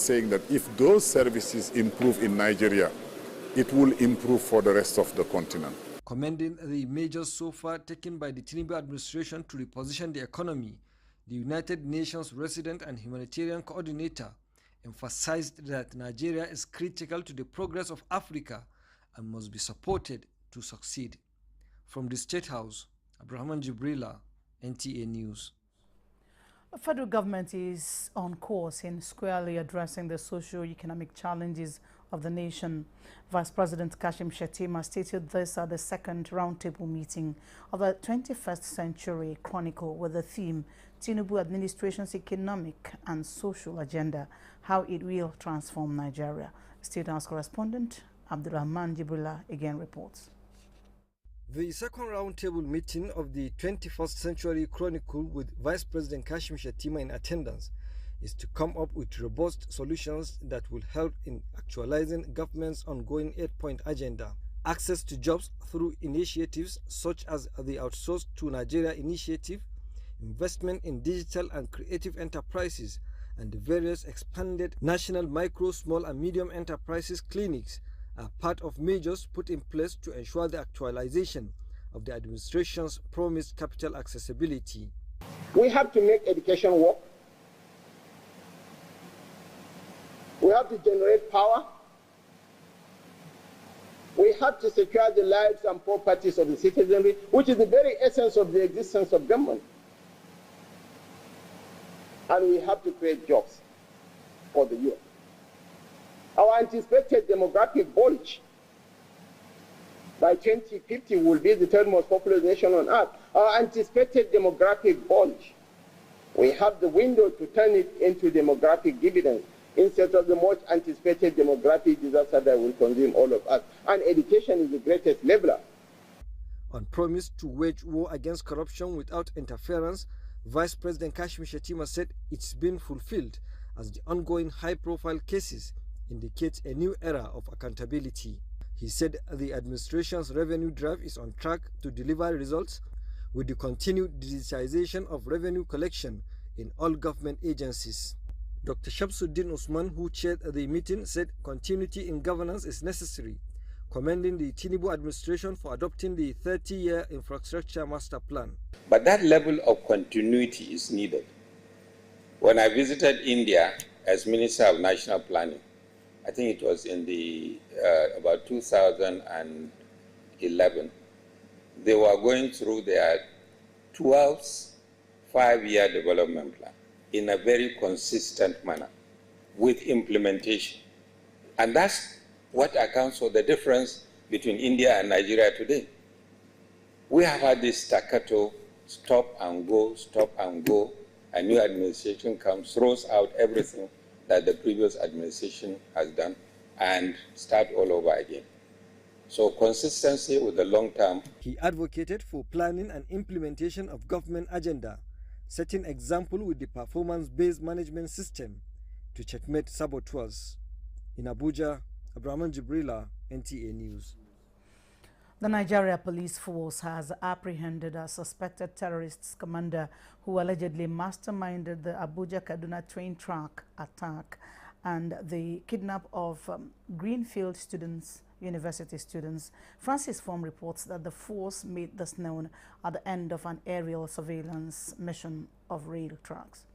saying that if those services improve in Nigeria, it will improve for the rest of the continent. Commending the measures so far taken by the Tinubu administration to reposition the economy, the United Nations Resident and Humanitarian Coordinator emphasized that Nigeria is critical to the progress of Africa and must be supported to succeed. From the State House, Abraham Jibrila, NTA News. The federal government is on course in squarely addressing the socio-economic challenges of the nation. Vice President Kashim Shettima stated this at the second roundtable meeting of the 21st Century Chronicle with the theme Tinubu Administration's Economic and Social Agenda, How It Will Transform Nigeria. State House correspondent Abdulrahman Jibrila again reports. The second roundtable meeting of the 21st Century Chronicle with Vice President Kashim Shettima in attendance is to come up with robust solutions that will help in actualizing government's ongoing 8-point agenda. Access to jobs through initiatives such as the Outsourced to Nigeria initiative, investment in digital and creative enterprises, and the various expanded national micro, small and medium enterprises clinics are part of measures put in place to ensure the actualization of the administration's promised capital accessibility. We have to make education work. We have to generate power. We have to secure the lives and properties of the citizenry, which is the very essence of the existence of government. And we have to create jobs for the youth. Our anticipated demographic bulge by 2050 will be the third most populous nation on earth. Our anticipated demographic bulge, we have the window to turn it into demographic dividends instead of the much anticipated demographic disaster that will consume all of us. And education is the greatest leveler. On promise to wage war against corruption without interference, Vice President Kashim Shettima said it's been fulfilled as the ongoing high-profile cases indicate a new era of accountability. He said the administration's revenue drive is on track to deliver results with the continued digitization of revenue collection in all government agencies. Dr. Shamsuddin Usman, who chaired the meeting, said continuity in governance is necessary, commending the Tinubu administration for adopting the 30-year infrastructure master plan. But that level of continuity is needed. When I visited India as Minister of National Planning, I think it was in the about 2011, they were going through their 12th 5-year development plan in a very consistent manner with implementation. And that's what accounts for the difference between India and Nigeria today. We have had this staccato, stop and go, a new administration comes, throws out everything that the previous administration has done and start all over again. So consistency with the long term. He advocated for planning and implementation of government agenda, setting example with the performance-based management system to checkmate saboteurs. In Abuja, Abraham Jibrila, NTA News. The Nigeria Police Force has apprehended a suspected terrorist commander who allegedly masterminded the Abuja-Kaduna train track attack and the kidnap of Greenfield students, university students. Francis Form reports that the force made this known at the end of an aerial surveillance mission of rail tracks.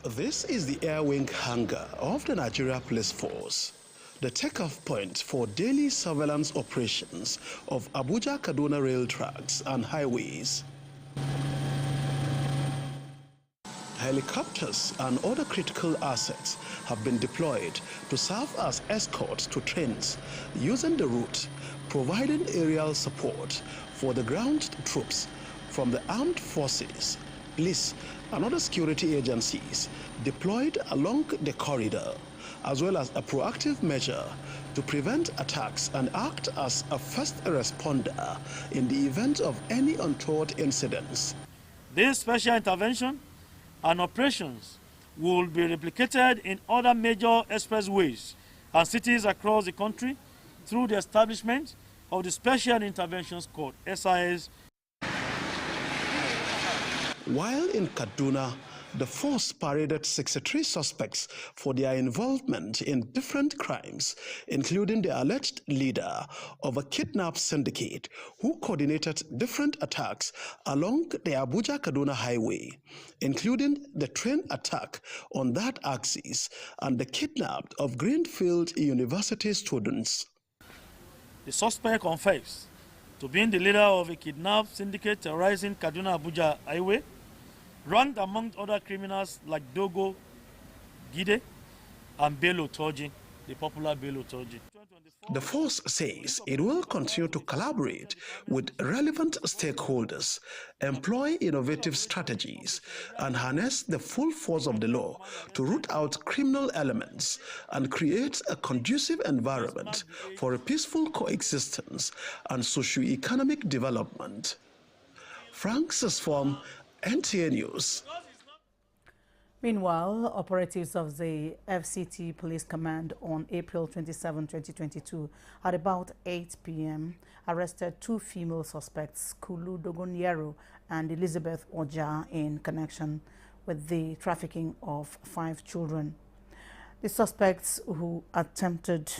This is the air wing hangar of the Nigeria Police Force, the takeoff point for daily surveillance operations of Abuja-Kaduna rail tracks and highways. Helicopters and other critical assets have been deployed to serve as escorts to trains using the route, providing aerial support for the ground troops from the armed forces, police, and other security agencies deployed along the corridor, as well as a proactive measure to prevent attacks and act as a first responder in the event of any untoward incidents. This special intervention and operations will be replicated in other major expressways and cities across the country through the establishment of the Special Intervention Squad, SIS. While in Kaduna, The force paraded 63 suspects for their involvement in different crimes, including the alleged leader of a kidnap syndicate who coordinated different attacks along the Abuja-Kaduna highway, including the train attack on that axis and the kidnapping of Greenfield University students. The suspect confessed to being the leader of a kidnap syndicate terrorizing Kaduna-Abuja highway, ranked among other criminals like Dogo Gide and Bello Toji, the popular Bello Toji. The force says it will continue to collaborate with relevant stakeholders, employ innovative strategies, and harness the full force of the law to root out criminal elements and create a conducive environment for a peaceful coexistence and socio-economic development. Francis from NTA News. Meanwhile, operatives of the FCT Police Command on April 27, 2022, at about 8 p.m., arrested two female suspects, Kulu Dogonyero and Elizabeth Oja, in connection with the trafficking of 5 children. The suspects, who attempted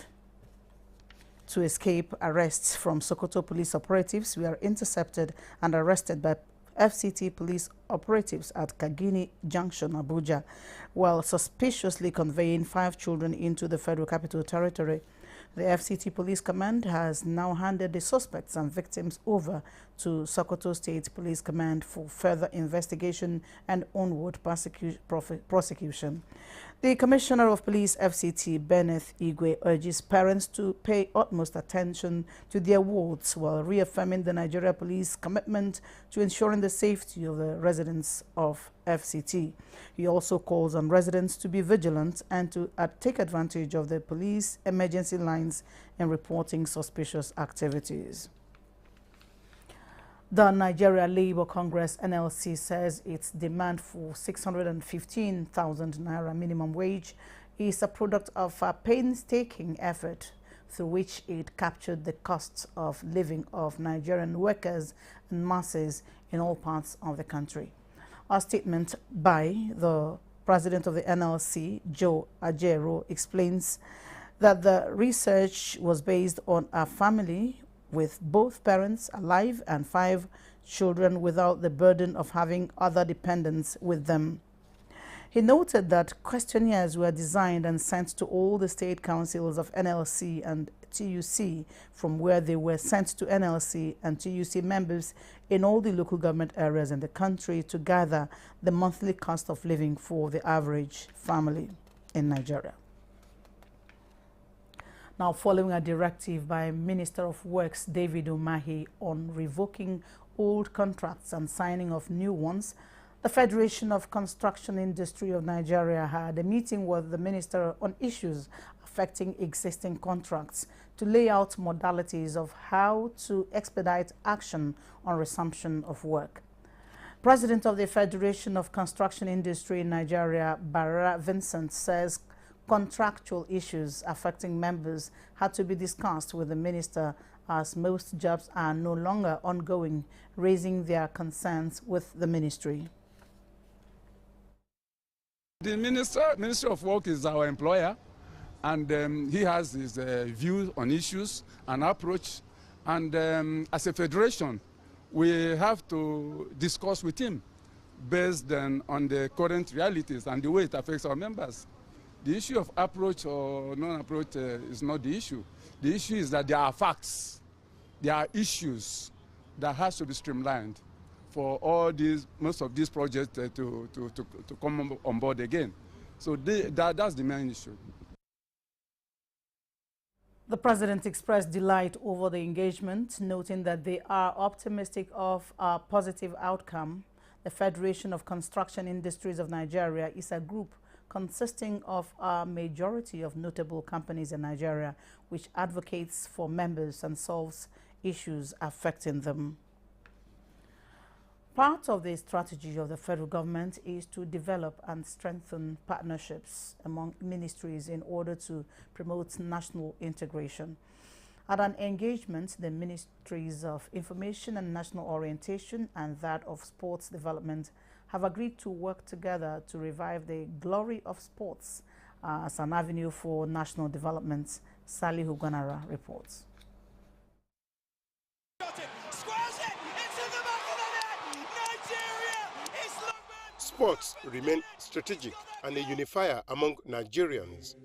to escape arrests from Sokoto police operatives, were intercepted and arrested by FCT police operatives at Kagini Junction, Abuja, while suspiciously conveying 5 children into the Federal Capital Territory. The FCT Police Command has now handed the suspects and victims over to Sokoto State Police Command for further investigation and onward prosecution. The Commissioner of Police FCT, Benneth Igwe, urges parents to pay utmost attention to their wards while reaffirming the Nigeria Police commitment to ensuring the safety of the residents of FCT. He also calls on residents to be vigilant and to take advantage of the police emergency lines in reporting suspicious activities. The Nigeria Labour Congress (NLC) says its demand for 615,000 naira minimum wage is a product of a painstaking effort through which it captured the costs of living of Nigerian workers and masses in all parts of the country. A statement by the president of the NLC, Joe Ajero, explains that the research was based on a family with both parents alive and 5 children without the burden of having other dependents with them. He noted that questionnaires were designed and sent to all the state councils of NLC and TUC, from where they were sent to NLC and TUC members in all the local government areas in the country to gather the monthly cost of living for the average family in Nigeria. Now, following a directive by Minister of Works David Umahi on revoking old contracts and signing of new ones, the Federation of Construction Industry of Nigeria had a meeting with the minister on issues affecting existing contracts to lay out modalities of how to expedite action on resumption of work. President of the Federation of Construction Industry in Nigeria, Barra Vincent, says contractual issues affecting members had to be discussed with the minister, as most jobs are no longer ongoing, raising their concerns with the ministry. The Minister of Work is our employer, and he has his views on issues and approach. And as a federation, we have to discuss with him based on the current realities and the way it affects our members. The issue of approach or non-approach is not the issue. The issue is that there are facts, there are issues that has to be streamlined for all these, most of these projects to come on board again. So that's the main issue. The president expressed delight over the engagement, noting that they are optimistic of a positive outcome. The Federation of Construction Industries of Nigeria is a group consisting of a majority of notable companies in Nigeria, which advocates for members and solves issues affecting them. Part of the strategy of the federal government is to develop and strengthen partnerships among ministries in order to promote national integration. At an engagement, the Ministries of Information and National Orientation and that of Sports Development have agreed to work together to revive the glory of sports as an avenue for national development. Salihu Gonara reports. Sports remain strategic and a unifier among Nigerians.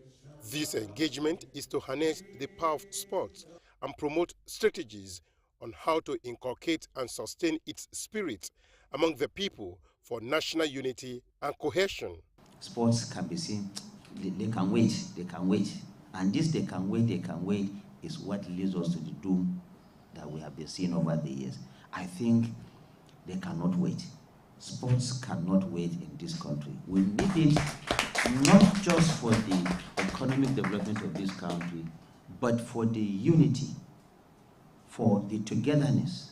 This engagement is to harness the power of sports and promote strategies on how to inculcate and sustain its spirit among the people for national unity and cohesion. Sports can be seen, they can wait. And this they can wait is what leads us to the doom that we have been seeing over the years. I think they cannot wait. Sports cannot wait in this country. We need it not just for the economic development of this country, but for the unity, for the togetherness,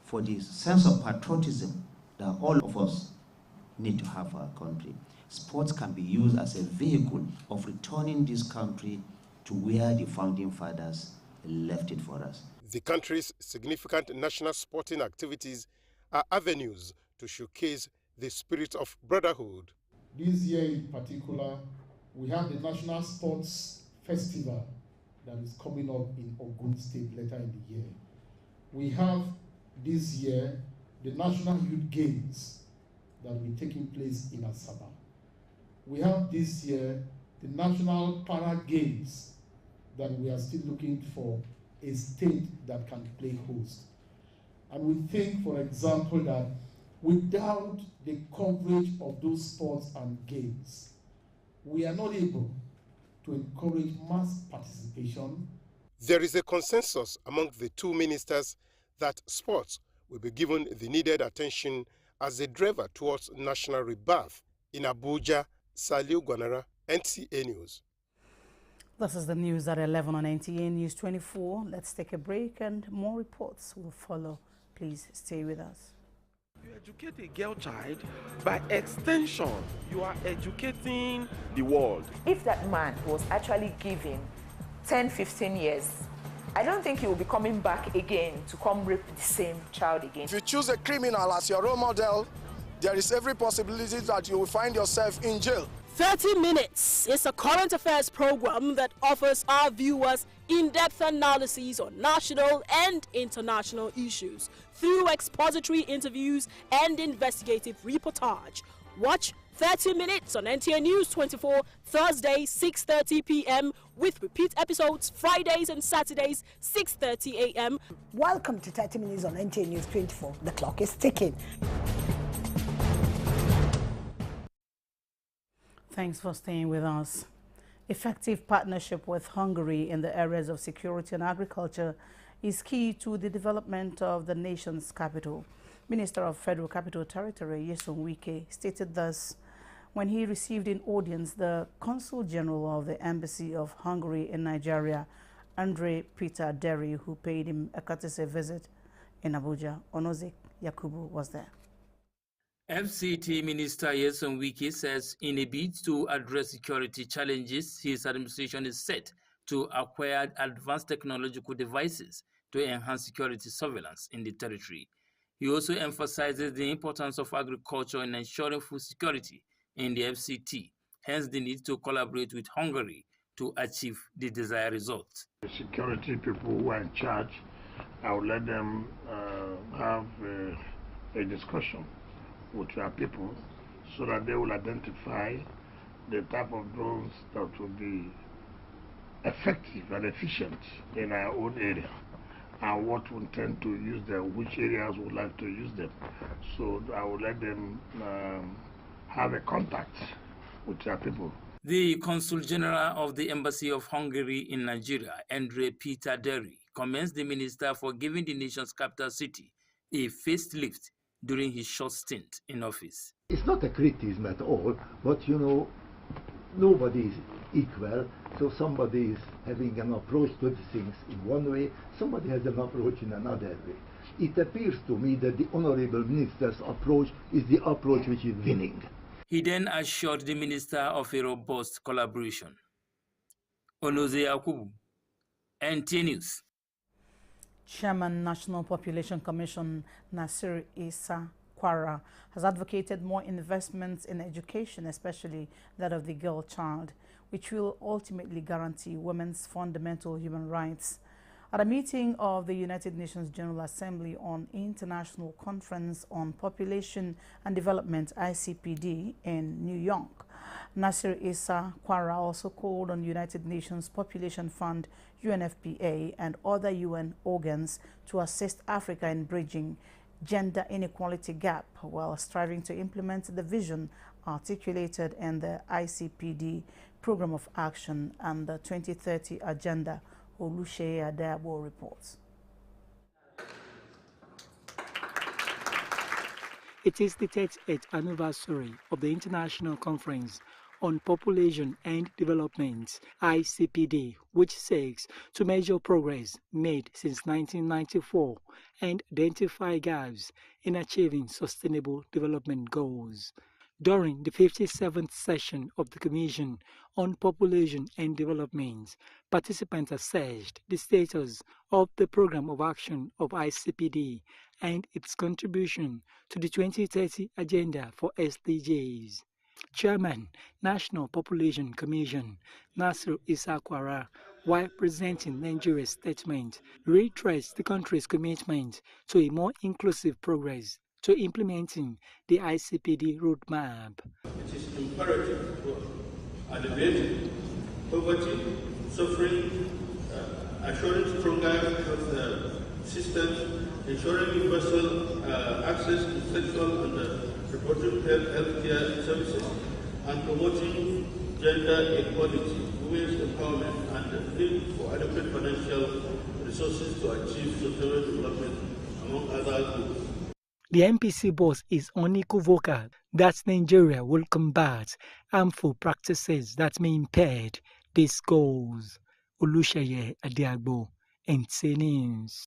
for the sense of patriotism that all of us need to have for our country. Sports can be used as a vehicle of returning this country to where the founding fathers left it for us. The country's significant national sporting activities are avenues to showcase the spirit of brotherhood. This year in particular, we have the National Sports Festival that is coming up in Ogun State later in the year. We have this year the National Youth Games that will be taking place in Asaba. We have this year the National Para Games that we are still looking for a state that can play host. And we think, for example, that without the coverage of those sports and games, we are not able to encourage mass participation. There is a consensus among the two ministers that sports will be given the needed attention as a driver towards national rebirth. In Abuja, Salihu Gonara, NTA News. This is the news at 11 on NTA News 24. Let's take a break and more reports will follow. Please stay with us. You educate a girl child, by extension, you are educating the world. If that man was actually given 10, 15 years, I don't think he will be coming back again to come rape the same child again. If you choose a criminal as your role model, there is every possibility that you will find yourself in jail. 30 Minutes is a current affairs program that offers our viewers in-depth analyses on national and international issues through expository interviews and investigative reportage. Watch 30 Minutes on NTA News24 Thursday 6:30 p.m. with repeat episodes Fridays and Saturdays 6:30 a.m. Welcome to 30 Minutes on NTA News24. The clock is ticking. Thanks for staying with us. Effective partnership with Hungary in the areas of security and agriculture is key to the development of the nation's capital. Minister of Federal Capital Territory, Nyesom Wike, stated thus when he received in audience the Consul General of the Embassy of Hungary in Nigeria, Andre Peter Derry, who paid him a courtesy visit in Abuja. Onozik Yakubu was there. FCT Minister Nyesom Wike says in a bid to address security challenges, his administration is set to acquire advanced technological devices to enhance security surveillance in the territory. He also emphasizes the importance of agriculture in ensuring food security in the FCT, hence the need to collaborate with Hungary to achieve the desired result. The security people who are in charge, I will let them have a discussion with our people so that they will identify the type of drones that will be effective and efficient in our own area and what we intend to use them, which areas we would like to use them. So I will let them have a contact with our people. The Consul General of the Embassy of Hungary in Nigeria, Andre Peter Derry, commends the minister for giving the nation's capital city a facelift during his short stint in office. It's not a criticism at all, but you know, nobody is equal, so somebody is having an approach to the things in one way, somebody has an approach in another way. It appears to me that the Honourable Minister's approach is the approach which is winning. He then assured the minister of a robust collaboration. Onoze Yakubu, NTA News. Chairman National Population Commission Nasir Isa Kwara has advocated more investments in education, especially that of the girl child, which will ultimately guarantee women's fundamental human rights. At a meeting of the United Nations General Assembly on International Conference on Population and Development (ICPD) in New York, Nasir Issa Kwara also called on United Nations Population Fund (UNFPA) and other UN organs to assist Africa in bridging gender inequality gap while striving to implement the vision articulated in the ICPD Program of Action and the 2030 Agenda. Olusheye Adabo reports. It is the 38th anniversary of the International Conference on Population and Development, ICPD, which seeks to measure progress made since 1994 and identify gaps in achieving sustainable development goals. During the 57th session of the Commission on Population and Development, participants assessed the status of the Program of Action of ICPD and its contribution to the 2030 Agenda for SDGs. Chairman, National Population Commission, Nasir Issa Kwara, while presenting Nigeria's statement, reiterates the country's commitment to a more inclusive progress to implementing the ICPD roadmap. It is imperative to alleviate poverty, suffering, assuring stronger health systems, ensuring universal access to sexual and reproductive health care services, and promoting gender equality, women's empowerment, and the need for adequate financial resources to achieve sustainable development, among other goals. The MPC boss is unequivocal that Nigeria will combat harmful practices that may impair these goals. Olusheye Adiagbo, NTA News.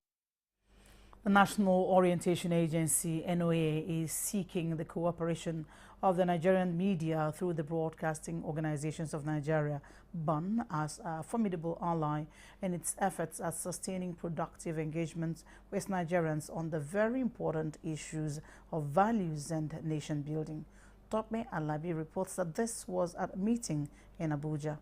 The National Orientation Agency, NOA, is seeking the cooperation of the Nigerian media through the Broadcasting Organizations of Nigeria, BON, as a formidable ally in its efforts at sustaining productive engagement with Nigerians on the very important issues of values and nation building. Tokme Alabi reports that this was at a meeting in Abuja.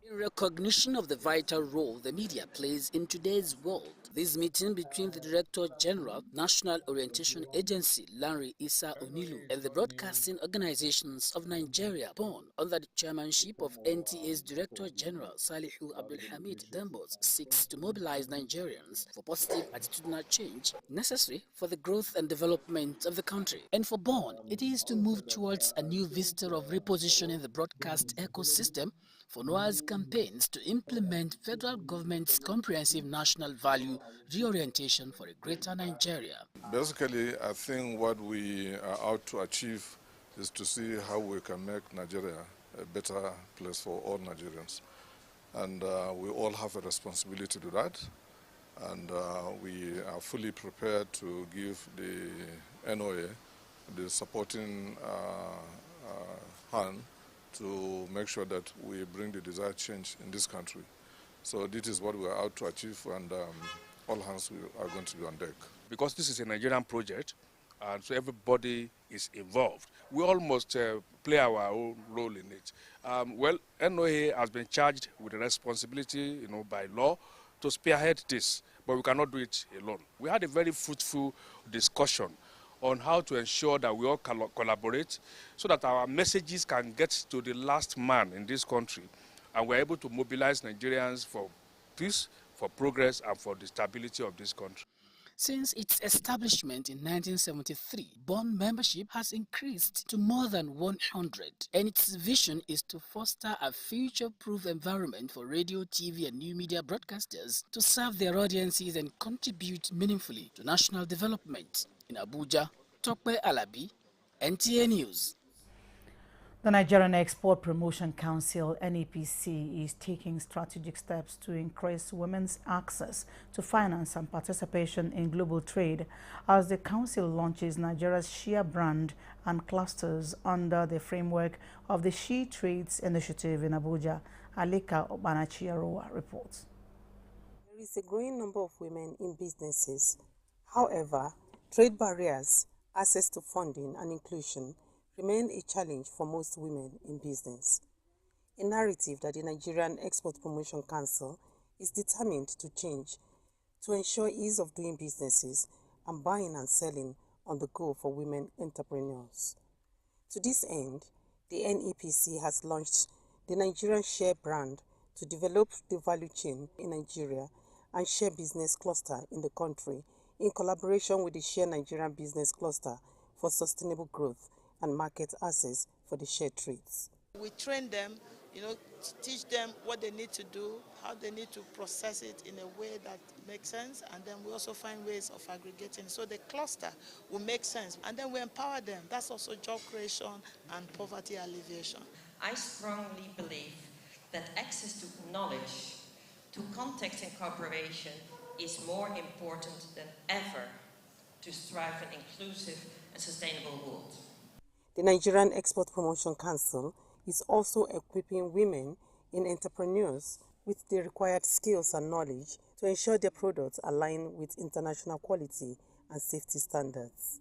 In recognition of the vital role the media plays in today's world, this meeting between the Director General, National Orientation Agency, Lanre Issa Onilu, and the Broadcasting Organizations of Nigeria, BON, under the chairmanship of NTA's Director General, Salihu Abdulhamid Dembos, seeks to mobilize Nigerians for positive attitudinal change necessary for the growth and development of the country. And for BON, it is to move towards a new vista of repositioning the broadcast ecosystem for NOAA's campaigns to implement federal government's comprehensive national value reorientation for a greater Nigeria. Basically, I think what we are out to achieve is to see how we can make Nigeria a better place for all Nigerians. And we all have a responsibility to do that. And we are fully prepared to give the NOA the supporting hand to make sure that we bring the desired change in this country. So this is what we are out to achieve, and all hands are going to be on deck. Because this is a Nigerian project, and so everybody is involved. We all must play our own role in it. Well, NOA has been charged with the responsibility, by law to spearhead this, but we cannot do it alone. We had a very fruitful discussion on how to ensure that we all collaborate so that our messages can get to the last man in this country, and we're able to mobilize Nigerians for peace, for progress, and for the stability of this country. Since its establishment in 1973, BON membership has increased to more than 100, and its vision is to foster a future-proof environment for radio, TV, and new media broadcasters to serve their audiences and contribute meaningfully to national development. In Abuja, Tokpe Alabi, NTA News. The Nigerian Export Promotion Council, NEPC, is taking strategic steps to increase women's access to finance and participation in global trade as the council launches Nigeria's Shea brand and clusters under the framework of the She Trades Initiative in Abuja. Alika Obanachiaroa reports. There is a growing number of women in businesses. However, Trade barriers, access to funding and inclusion remain a challenge for most women in business. A narrative that the Nigerian Export Promotion Council is determined to change to ensure ease of doing businesses and buying and selling on the go for women entrepreneurs. To this end, the NEPC has launched the Nigerian Share brand to develop the value chain in Nigeria and Share Business Cluster in the country in collaboration with the Share Nigerian Business Cluster for sustainable growth and market access for the share trades. We train them, teach them what they need to do, how they need to process it in a way that makes sense, and then we also find ways of aggregating. So the cluster will make sense, and then we empower them. That's also job creation and poverty alleviation. I strongly believe that access to knowledge, to context and cooperation is more important than ever to strive for an inclusive and sustainable world. The Nigerian Export Promotion Council is also equipping women in entrepreneurs with the required skills and knowledge to ensure their products align with international quality and safety standards.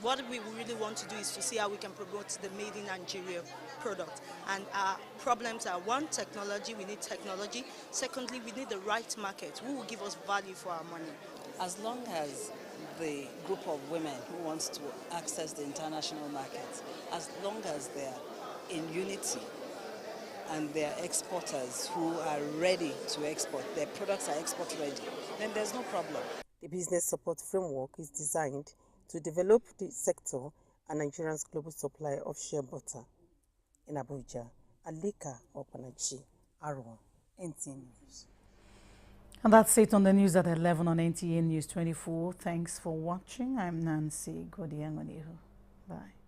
What we really want to do is to see how we can promote the made in Nigeria product. And our problems are, one, technology, we need technology. Secondly, we need the right market. Who will give us value for our money? As long as the group of women who wants to access the international market, as long as they're in unity and they're exporters who are ready to export, their products are export ready, then there's no problem. The business support framework is designed to develop the sector and Nigeria's global supply of shea butter. In Abuja, Alika Opanachi, Arwa, NTA News. And that's it on the news at 11 on NTA News 24. Thanks for watching. I'm Nancy Godiangonihu. Bye.